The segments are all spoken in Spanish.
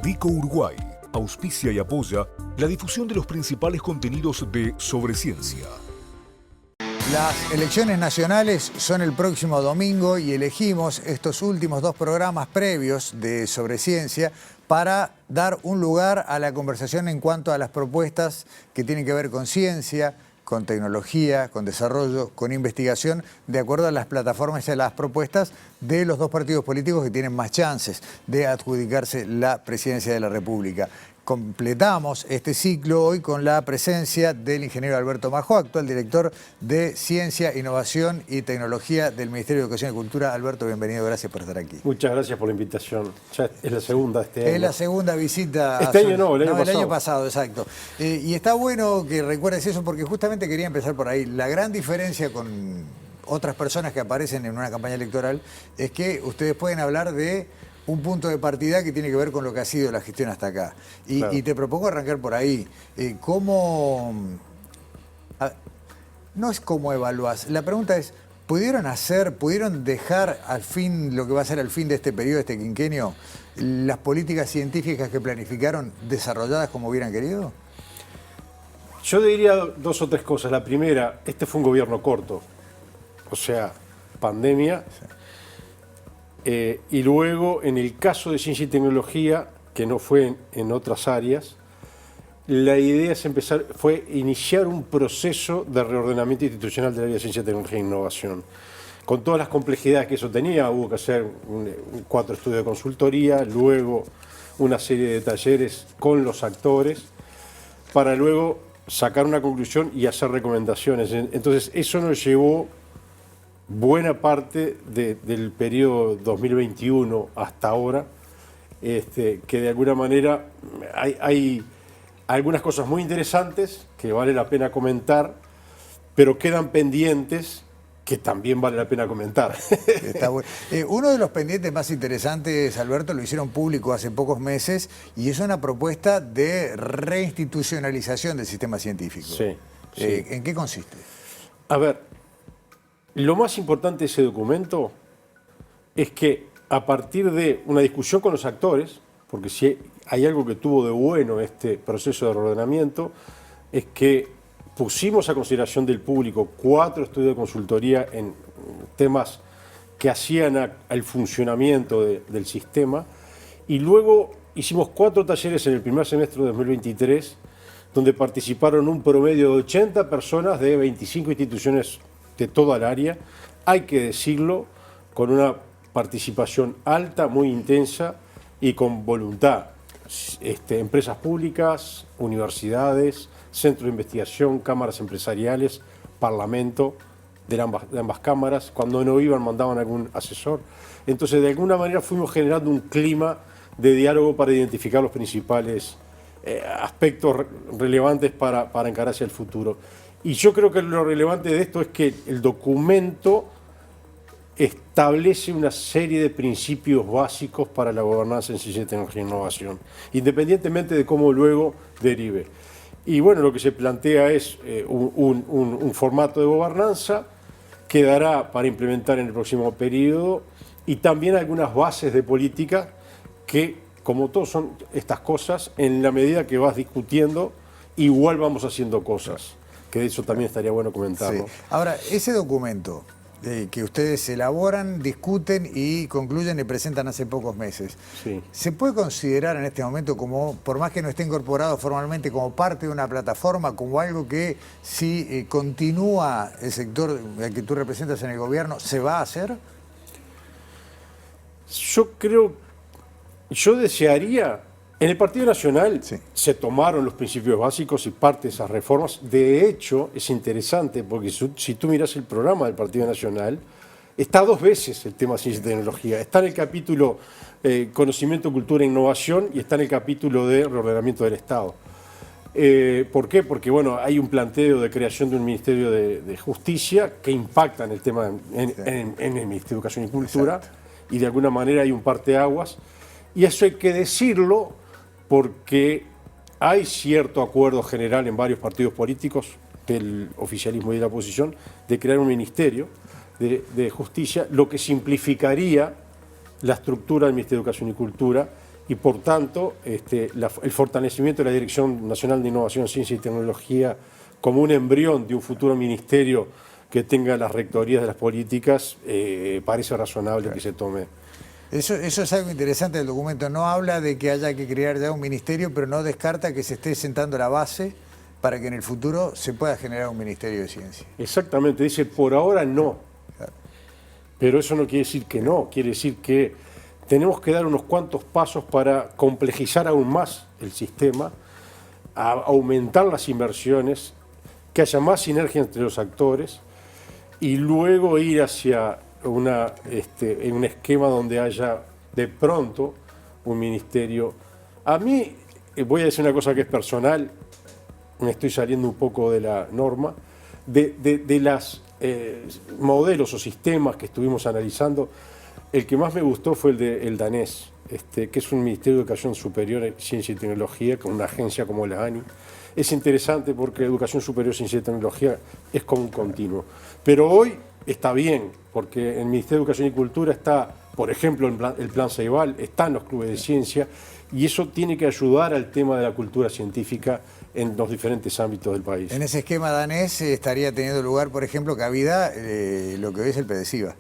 Dico Uruguay auspicia y apoya la difusión de los principales contenidos de Sobre Ciencia. Las elecciones nacionales son el próximo domingo y elegimos estos últimos dos programas previos de Sobre Ciencia para dar un lugar a la conversación en cuanto a las propuestas que tienen que ver con ciencia, con tecnología, con desarrollo, con investigación, de acuerdo a las plataformas y a las propuestas de los dos partidos políticos que tienen más chances de adjudicarse la presidencia de la República. Completamos este ciclo hoy con la presencia del ingeniero Alberto Majó, actual director de Ciencia, Innovación y Tecnología del Ministerio de Educación y Cultura. Alberto, bienvenido, gracias por estar aquí. Muchas gracias por la invitación. Ya es la segunda este año. Es la segunda visita. Este año no, el año pasado, exacto. Y está bueno que recuerdes eso porque justamente quería empezar por ahí. La gran diferencia con otras personas que aparecen en una campaña electoral es que ustedes pueden hablar de un punto de partida que tiene que ver con lo que ha sido la gestión hasta acá. Claro. Y te propongo arrancar por ahí. ¿Cómo...? No es cómo evaluás. La pregunta es, ¿pudieron dejar al fin, lo que va a ser al fin de este periodo, este quinquenio, las políticas científicas que planificaron desarrolladas como hubieran querido? Yo diría dos o tres cosas. La primera, este fue un gobierno corto. O sea, pandemia. Sí. Y luego, en el caso de ciencia y tecnología, que no fue en otras áreas, la idea fue iniciar un proceso de reordenamiento institucional del área de ciencia, tecnología e innovación. Con todas las complejidades que eso tenía, hubo que hacer 4 estudios de consultoría, luego una serie de talleres con los actores, para luego sacar una conclusión y hacer recomendaciones. Entonces, eso nos llevó buena parte del periodo 2021 hasta ahora, que de alguna manera hay algunas cosas muy interesantes que vale la pena comentar, pero quedan pendientes que también vale la pena comentar. Está bueno. Uno de los pendientes más interesantes, Alberto, lo hicieron público hace pocos meses y es una propuesta de reinstitucionalización del sistema científico. Sí, sí. ¿En qué consiste? A ver, lo más importante de ese documento es que a partir de una discusión con los actores, porque si hay algo que tuvo de bueno este proceso de reordenamiento, es que pusimos a consideración del público 4 estudios de consultoría en temas que hacían al funcionamiento del sistema, y luego hicimos 4 talleres en el primer semestre de 2023, donde participaron un promedio de 80 personas de 25 instituciones de toda el área, hay que decirlo, con una participación alta, muy intensa y con voluntad. Empresas públicas, universidades, centros de investigación, cámaras empresariales, parlamento de ambas cámaras. Cuando no iban, mandaban algún asesor. Entonces, de alguna manera fuimos generando un clima de diálogo para identificar los principales aspectos relevantes para encarar hacia el futuro. Y yo creo que lo relevante de esto es que el documento establece una serie de principios básicos para la gobernanza en ciencia, tecnología e innovación, independientemente de cómo luego derive. Y bueno, lo que se plantea es un formato de gobernanza que dará para implementar en el próximo periodo y también algunas bases de política que, como todos son estas cosas, en la medida que vas discutiendo, igual vamos haciendo cosas. Que de eso también estaría bueno comentarlo. Sí. Ahora, ese documento que ustedes elaboran, discuten y concluyen y presentan hace pocos meses, sí, ¿se puede considerar en este momento como, por más que no esté incorporado formalmente como parte de una plataforma, como algo que si continúa el sector que tú representas en el gobierno, se va a hacer? Yo desearía. En el Partido Nacional sí, se tomaron los principios básicos y parte de esas reformas. De hecho, es interesante porque si tú miras el programa del Partido Nacional, está 2 veces el tema ciencia y tecnología. Está en el capítulo conocimiento, cultura e innovación y está en el capítulo de reordenamiento del Estado. ¿Por qué? Porque bueno, hay un planteo de creación de un Ministerio de Justicia que impacta en el tema en el Ministerio de Educación y Cultura. Exacto. Y de alguna manera hay un parteaguas. Y eso hay que decirlo porque hay cierto acuerdo general en varios partidos políticos del oficialismo y de la oposición de crear un ministerio de justicia, lo que simplificaría la estructura del Ministerio de Educación y Cultura y por tanto el fortalecimiento de la Dirección Nacional de Innovación, Ciencia y Tecnología como un embrión de un futuro ministerio que tenga las rectorías de las políticas, parece razonable que se tome. Eso es algo interesante del documento. No habla de que haya que crear ya un ministerio, pero no descarta que se esté sentando la base para que en el futuro se pueda generar un ministerio de ciencia. Exactamente, dice por ahora no. Claro. Pero eso no quiere decir que no, quiere decir que tenemos que dar unos cuantos pasos para complejizar aún más el sistema, a aumentar las inversiones, que haya más sinergia entre los actores y luego ir hacia en un esquema donde haya de pronto un ministerio. A mí, voy a decir una cosa que es personal, me estoy saliendo un poco de la norma, de las modelos o sistemas que estuvimos analizando, el que más me gustó fue el danés, que es un Ministerio de Educación Superior, Ciencia y Tecnología, con una agencia como la ANI. Es interesante porque Educación Superior, Ciencia y Tecnología es como un continuo. Pero hoy está bien, porque en el Ministerio de Educación y Cultura está, por ejemplo, el Plan Ceibal, están los clubes de ciencia, y eso tiene que ayudar al tema de la cultura científica en los diferentes ámbitos del país. En ese esquema danés estaría teniendo lugar, por ejemplo, cabida lo que hoy es el PEDESIVA.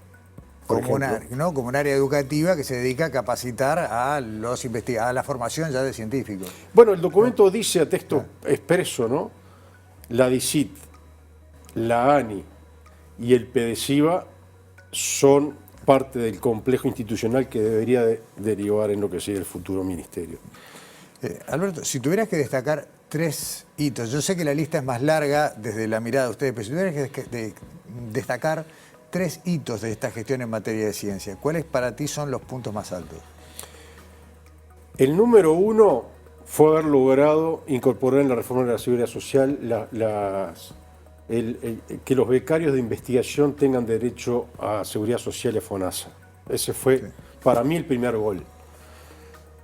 Como un área educativa que se dedica a capacitar a los a la formación ya de científicos. Bueno, el documento dice a texto expreso, ¿no? La DICIT, la ANI y el PEDESIVA son parte del complejo institucional que debería derivar en lo que sea el futuro ministerio. Alberto, si tuvieras que destacar 3 hitos, yo sé que la lista es más larga desde la mirada de ustedes, pero si tuvieras que destacar 3 hitos de esta gestión en materia de ciencia, ¿cuáles para ti son los puntos más altos? El número 1 fue haber logrado incorporar en la reforma de la Seguridad Social que los becarios de investigación tengan derecho a Seguridad Social y a FONASA. Ese fue, para mí, el primer gol,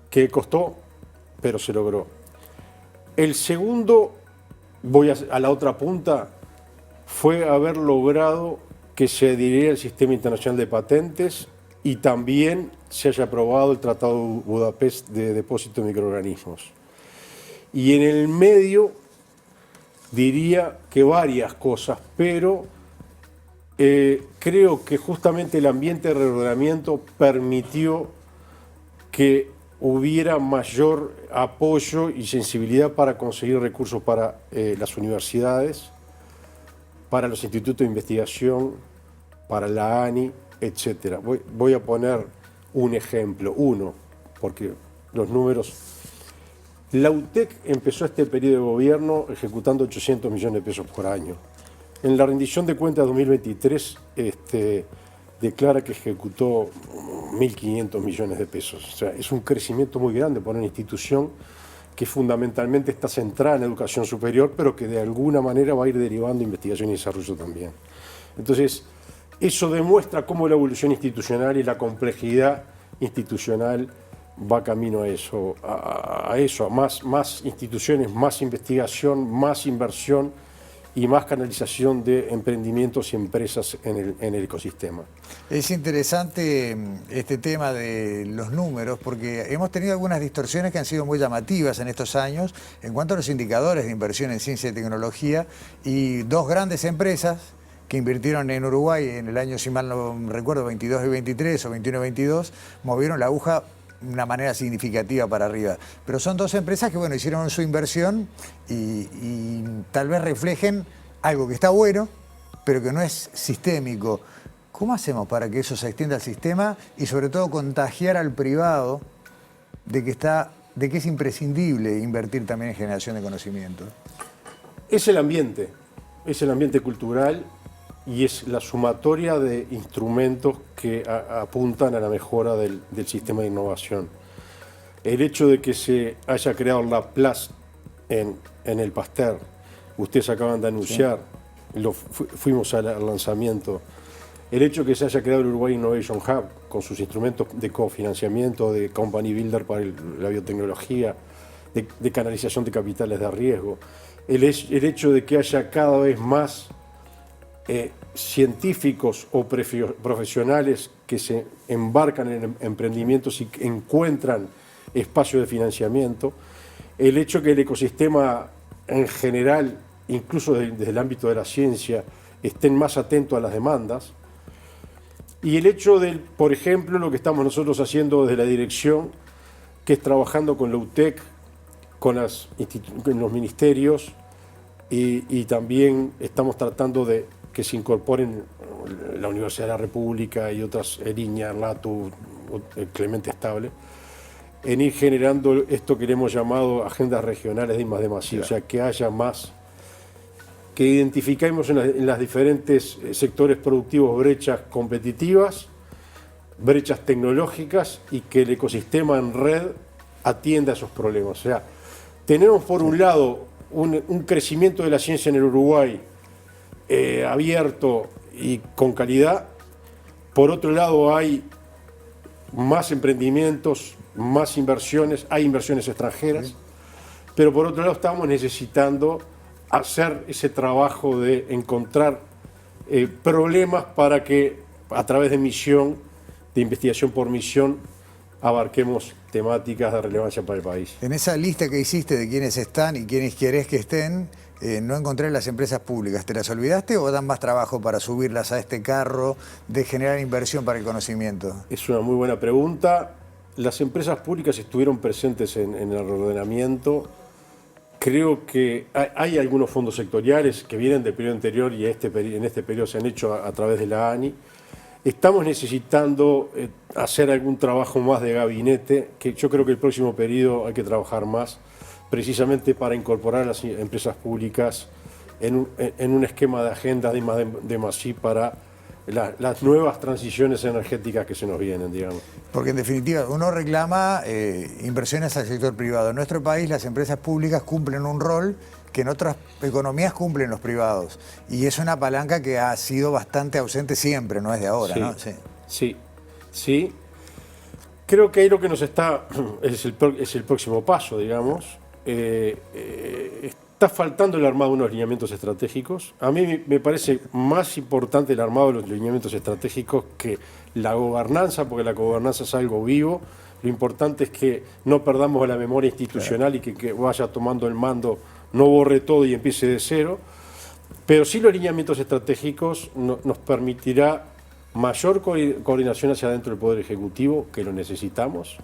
que costó, pero se logró. El segundo, voy a la otra punta, fue haber logrado que se adhiriera al Sistema Internacional de Patentes y también se haya aprobado el Tratado de Budapest de Depósito de Microorganismos. Y en el medio diría que varias cosas, pero creo que justamente el ambiente de reordenamiento permitió que hubiera mayor apoyo y sensibilidad para conseguir recursos para las universidades, para los institutos de investigación, para la ANI, etc. Voy a poner un ejemplo, porque los números... La UTEC empezó este periodo de gobierno ejecutando 800 millones de pesos por año. En la rendición de cuentas 2023 declara que ejecutó 1.500 millones de pesos. O sea, es un crecimiento muy grande para una institución que fundamentalmente está centrada en educación superior, pero que de alguna manera va a ir derivando investigación y desarrollo también. Entonces, eso demuestra cómo la evolución institucional y la complejidad institucional va camino a eso, a más instituciones, más investigación, más inversión y más canalización de emprendimientos y empresas en el ecosistema. Es interesante este tema de los números porque hemos tenido algunas distorsiones que han sido muy llamativas en estos años en cuanto a los indicadores de inversión en ciencia y tecnología, y 2 grandes empresas que invirtieron en Uruguay en el año, si mal no recuerdo, 22 y 23 o 21 y 22, movieron la aguja de una manera significativa para arriba. Pero son 2 empresas que, bueno, hicieron su inversión y tal vez reflejen algo que está bueno, pero que no es sistémico. ¿Cómo hacemos para que eso se extienda al sistema y sobre todo contagiar al privado de que es imprescindible invertir también en generación de conocimiento? Es el ambiente cultural y es la sumatoria de instrumentos que apuntan a la mejora del sistema de innovación. El hecho de que se haya creado la PLAS en el Pasteur, ustedes acaban de anunciar, sí. Fuimos al lanzamiento. El hecho de que se haya creado el Uruguay Innovation Hub con sus instrumentos de cofinanciamiento, de company builder para la biotecnología, de canalización de capitales de riesgo. El hecho de que haya cada vez más científicos o profesionales que se embarcan en emprendimientos y que encuentran espacio de financiamiento, el hecho que el ecosistema en general, incluso desde el ámbito de la ciencia, estén más atentos a las demandas, y el hecho de, por ejemplo, lo que estamos nosotros haciendo desde la dirección, que es trabajando con la UTEC, con los ministerios, y también estamos tratando de que se incorporen la Universidad de la República y otras, Eriña, Latu, Clemente Estable, en ir generando esto que le hemos llamado agendas regionales de I+D+I, claro. O sea, que haya más, que identifiquemos en las diferentes sectores productivos brechas competitivas, brechas tecnológicas, y que el ecosistema en red atienda a esos problemas. O sea, tenemos por un lado un crecimiento de la ciencia en el Uruguay abierto y con calidad. Por otro lado hay más emprendimientos, más inversiones, hay inversiones extranjeras, pero por otro lado estamos necesitando hacer ese trabajo de encontrar problemas para que a través de misión, de investigación por misión, abarquemos temáticas de relevancia para el país. En esa lista que hiciste de quiénes están y quiénes querés que estén, no encontré las empresas públicas. ¿Te las olvidaste o dan más trabajo para subirlas a este carro de generar inversión para el conocimiento? Es una muy buena pregunta. Las empresas públicas estuvieron presentes en el ordenamiento. Creo que hay algunos fondos sectoriales que vienen del periodo anterior y en este periodo se han hecho a través de la ANI. Estamos necesitando hacer algún trabajo más de gabinete, que yo creo que el próximo periodo hay que trabajar más, precisamente para incorporar a las empresas públicas en un esquema de agenda de I+D+I para las nuevas transiciones energéticas que se nos vienen, digamos. Porque en definitiva uno reclama inversiones al sector privado. En nuestro país las empresas públicas cumplen un rol que en otras economías cumplen los privados. Y es una palanca que ha sido bastante ausente siempre, no es de ahora, sí, ¿no? Sí. Creo que ahí lo que nos está es el próximo paso, digamos. Está faltando el armado de unos lineamientos estratégicos. A mí me parece más importante el armado de los lineamientos estratégicos que la gobernanza, porque la gobernanza es algo vivo. Lo importante es que no perdamos la memoria institucional y que vaya tomando el mando, no borre todo y empiece de cero. Pero sí los lineamientos estratégicos nos permitirá mayor coordinación hacia adentro del Poder Ejecutivo, que lo necesitamos,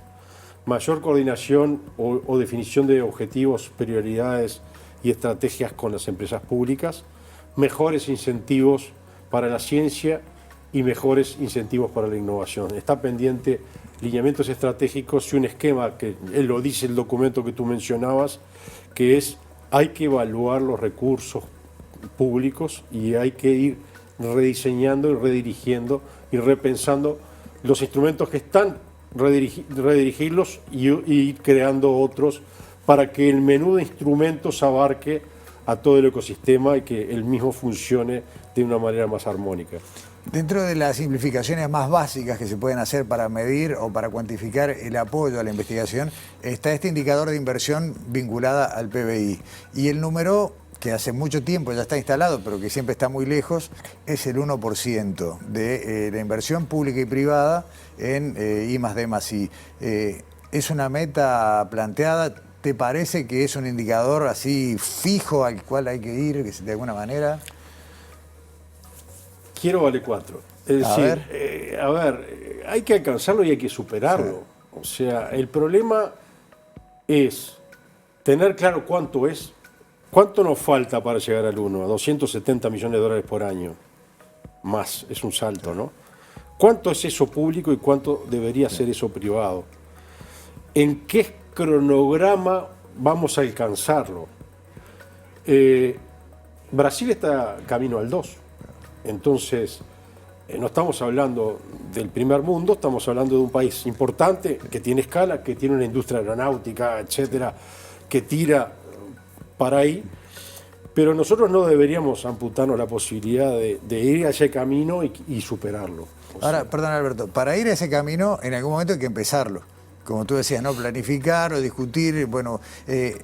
mayor coordinación o definición de objetivos, prioridades y estrategias con las empresas públicas, mejores incentivos para la ciencia y mejores incentivos para la innovación. Está pendiente lineamientos estratégicos y un esquema que lo dice el documento que tú mencionabas, que es hay que evaluar los recursos públicos y hay que ir rediseñando y redirigiendo y repensando los instrumentos que están, redirigirlos y ir creando otros para que el menú de instrumentos abarque a todo el ecosistema y que el mismo funcione de una manera más armónica. Dentro de las simplificaciones más básicas que se pueden hacer para medir o para cuantificar el apoyo a la investigación, está este indicador de inversión vinculada al PBI. Y el número, que hace mucho tiempo ya está instalado, pero que siempre está muy lejos, es el 1% de la inversión pública y privada en I+D+I. ¿Es una meta planteada? ¿Te parece que es un indicador así fijo al cual hay que ir de alguna manera? Quiero vale 4. Es decir, hay que alcanzarlo y hay que superarlo. Sí. O sea, el problema es tener claro cuánto es, cuánto nos falta para llegar al 1, a 270 millones de dólares por año. Más, es un salto, ¿no? ¿Cuánto es eso público y cuánto debería ser eso privado? ¿En qué cronograma vamos a alcanzarlo? Brasil está camino al 2. Entonces, no estamos hablando del primer mundo, estamos hablando de un país importante, que tiene escala, que tiene una industria aeronáutica, etcétera, que tira para ahí, pero nosotros no deberíamos amputarnos la posibilidad de ir a ese camino y superarlo. Ahora, perdón Alberto, para ir a ese camino en algún momento hay que empezarlo. Como tú decías, ¿no? Planificar o discutir, bueno,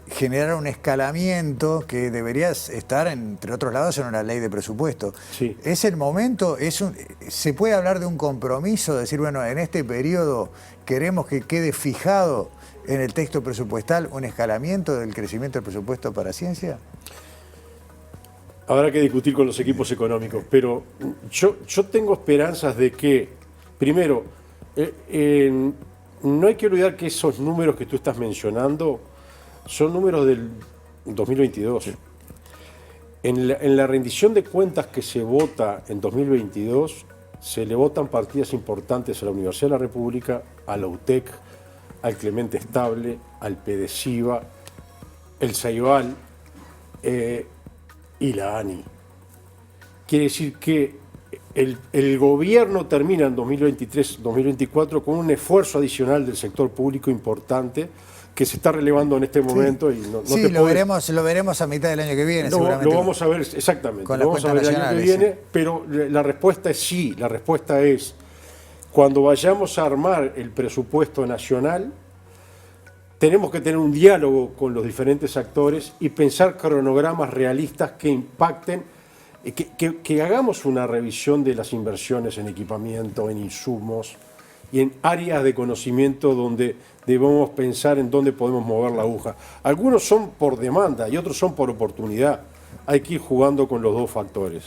generar un escalamiento que debería estar, entre otros lados, en una ley de presupuesto. Sí. ¿Es el momento? ¿Se puede hablar de un compromiso? Decir, bueno, en este periodo queremos que quede fijado en el texto presupuestal un escalamiento del crecimiento del presupuesto para ciencia? Habrá que discutir con los equipos económicos, pero yo tengo esperanzas de que, primero, no hay que olvidar que esos números que tú estás mencionando son números del 2022. Sí. En la rendición de cuentas que se vota en 2022, se le votan partidas importantes a la Universidad de la República, a la UTEC, al Clemente Estable, al PDCIVA, el Ceibal y la ANI. Quiere decir que el gobierno termina en 2023-2024 con un esfuerzo adicional del sector público importante que se está relevando en este momento. Sí, y no sí, lo veremos a mitad del año que viene, seguramente. Lo vamos a ver, exactamente, lo vamos a ver el año que viene, pero la respuesta es sí, la respuesta es, cuando vayamos a armar el presupuesto nacional, tenemos que tener un diálogo con los diferentes actores y pensar cronogramas realistas que impacten, que hagamos una revisión de las inversiones en equipamiento, en insumos y en áreas de conocimiento donde debemos pensar en dónde podemos mover la aguja. Algunos son por demanda y otros son por oportunidad. Hay que ir jugando con los dos factores.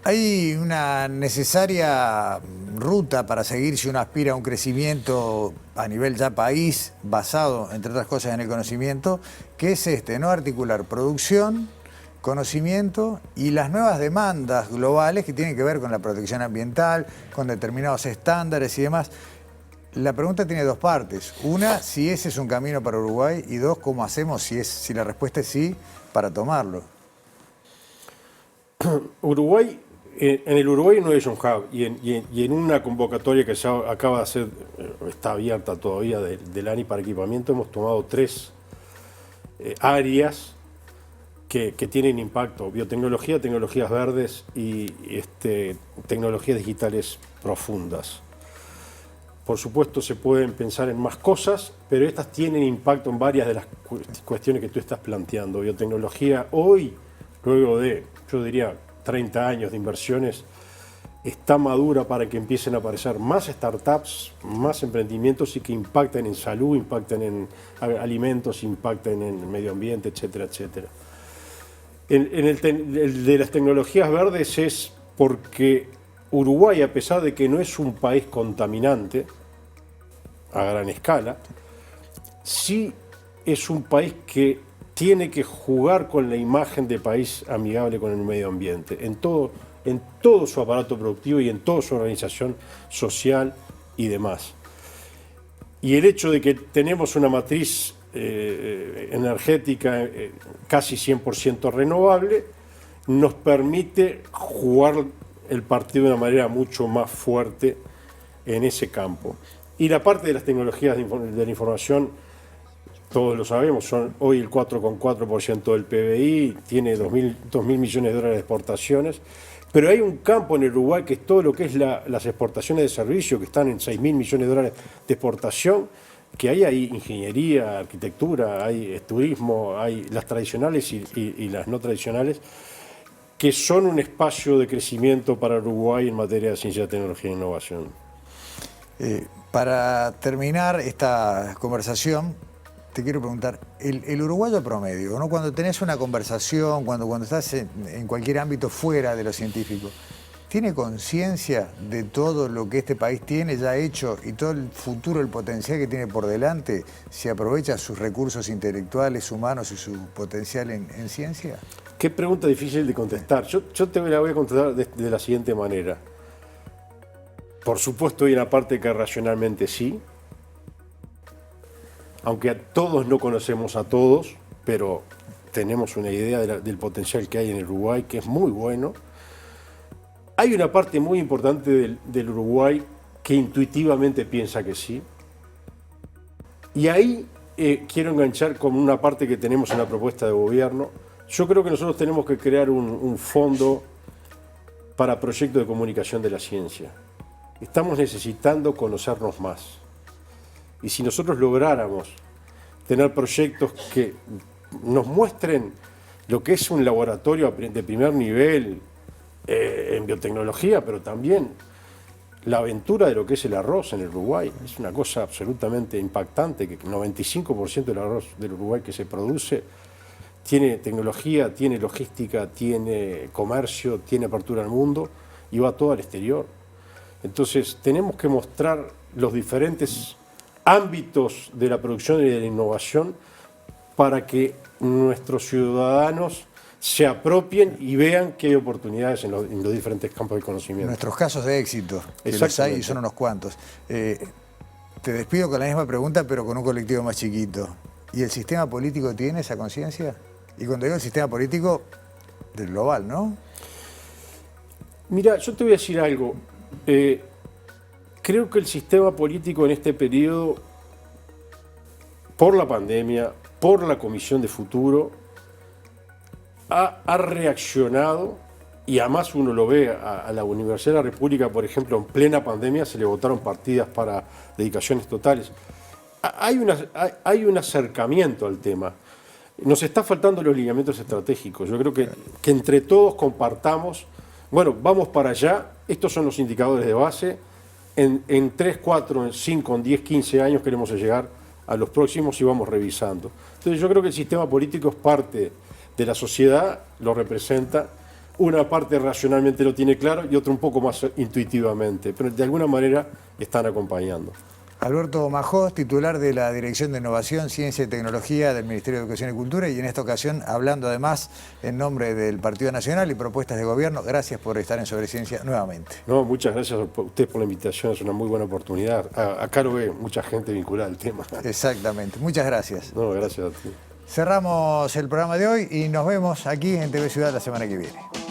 Hay una necesaria ruta para seguir si uno aspira a un crecimiento a nivel ya país, basado, entre otras cosas, en el conocimiento, que es ¿no? Articular producción, conocimiento y las nuevas demandas globales que tienen que ver con la protección ambiental, con determinados estándares y demás. La pregunta tiene dos partes. Una, si ese es un camino para Uruguay, y dos, ¿cómo hacemos si la respuesta es sí, para tomarlo? Uruguay, en el Uruguay Innovation Hub y en una convocatoria que ya acaba de hacer, está abierta todavía del ANI para equipamiento, hemos tomado 3 áreas que tienen impacto: biotecnología, tecnologías verdes y tecnologías digitales profundas. Por supuesto se pueden pensar en más cosas, pero estas tienen impacto en varias de las cuestiones que tú estás planteando. Biotecnología hoy, luego de, yo diría, 30 años de inversiones, está madura para que empiecen a aparecer más startups, más emprendimientos y que impacten en salud, impacten en alimentos, impacten en medio ambiente, etcétera, etcétera. El de las tecnologías verdes es porque Uruguay, a pesar de que no es un país contaminante a gran escala, sí es un país que tiene que jugar con la imagen de país amigable con el medio ambiente, en todo su aparato productivo y en toda su organización social y demás. Y el hecho de que tenemos una matriz energética casi 100% renovable nos permite jugar el partido de una manera mucho más fuerte en ese campo. Y la parte de las tecnologías de la información, todos lo sabemos, son hoy el 4,4% del PBI, tiene 2.000 millones de dólares de exportaciones, pero hay un campo en el Uruguay que es todo lo que es las exportaciones de servicio, que están en 6.000 millones de dólares de exportación, que ahí hay ingeniería, arquitectura, hay turismo, hay las tradicionales y las no tradicionales, que son un espacio de crecimiento para Uruguay en materia de ciencia, tecnología e innovación. Para terminar esta conversación, te quiero preguntar, el uruguayo promedio, ¿no? Cuando tenés una conversación, cuando estás en cualquier ámbito fuera de lo científico, ¿tiene conciencia de todo lo que este país tiene ya hecho y todo el futuro, el potencial que tiene por delante, si aprovecha sus recursos intelectuales, humanos y su potencial en ciencia? Qué pregunta difícil de contestar. Yo te la voy a contestar de la siguiente manera. Por supuesto hay una parte que racionalmente sí, aunque a todos no conocemos a todos, pero tenemos una idea del potencial que hay en el Uruguay, que es muy bueno. Hay una parte muy importante del Uruguay que intuitivamente piensa que sí. Y ahí quiero enganchar con una parte que tenemos en la propuesta de gobierno. Yo creo que nosotros tenemos que crear un fondo para proyectos de comunicación de la ciencia. Estamos necesitando conocernos más. Y si nosotros lográramos tener proyectos que nos muestren lo que es un laboratorio de primer nivel en biotecnología, pero también la aventura de lo que es el arroz en el Uruguay. Es una cosa absolutamente impactante, que el 95% del arroz del Uruguay que se produce tiene tecnología, tiene logística, tiene comercio, tiene apertura al mundo y va todo al exterior. Entonces tenemos que mostrar los diferentes ámbitos de la producción y de la innovación para que nuestros ciudadanos se apropien y vean que hay oportunidades en los diferentes campos de conocimiento. Nuestros casos de éxito, que los hay y son unos cuantos. Te despido con la misma pregunta, pero con un colectivo más chiquito. ¿Y el sistema político tiene esa conciencia? Y cuando digo el sistema político, del global, ¿no? Mira, yo te voy a decir algo. Creo que el sistema político en este periodo, por la pandemia, por la Comisión de Futuro, ha reaccionado, y además uno lo ve a la Universidad de la República, por ejemplo, en plena pandemia se le votaron partidas para dedicaciones totales. Hay un acercamiento al tema. Nos está faltando los lineamientos estratégicos. Yo creo que entre todos compartamos, bueno, vamos para allá, estos son los indicadores de base, en 3, 4, en 5, en 10, 15 años queremos llegar a los próximos y vamos revisando. Entonces yo creo que el sistema político es parte de la sociedad, lo representa, una parte racionalmente lo tiene claro y otra un poco más intuitivamente, pero de alguna manera están acompañando. Alberto Majós, titular de la Dirección de Innovación, Ciencia y Tecnología del Ministerio de Educación y Cultura, y en esta ocasión hablando además en nombre del Partido Nacional y propuestas de gobierno. Gracias por estar en Sobreciencia nuevamente. No, muchas gracias a ustedes por la invitación, es una muy buena oportunidad. Acá lo ve mucha gente vinculada al tema. Exactamente, muchas gracias. No, gracias a ti. Cerramos el programa de hoy y nos vemos aquí en TV Ciudad la semana que viene.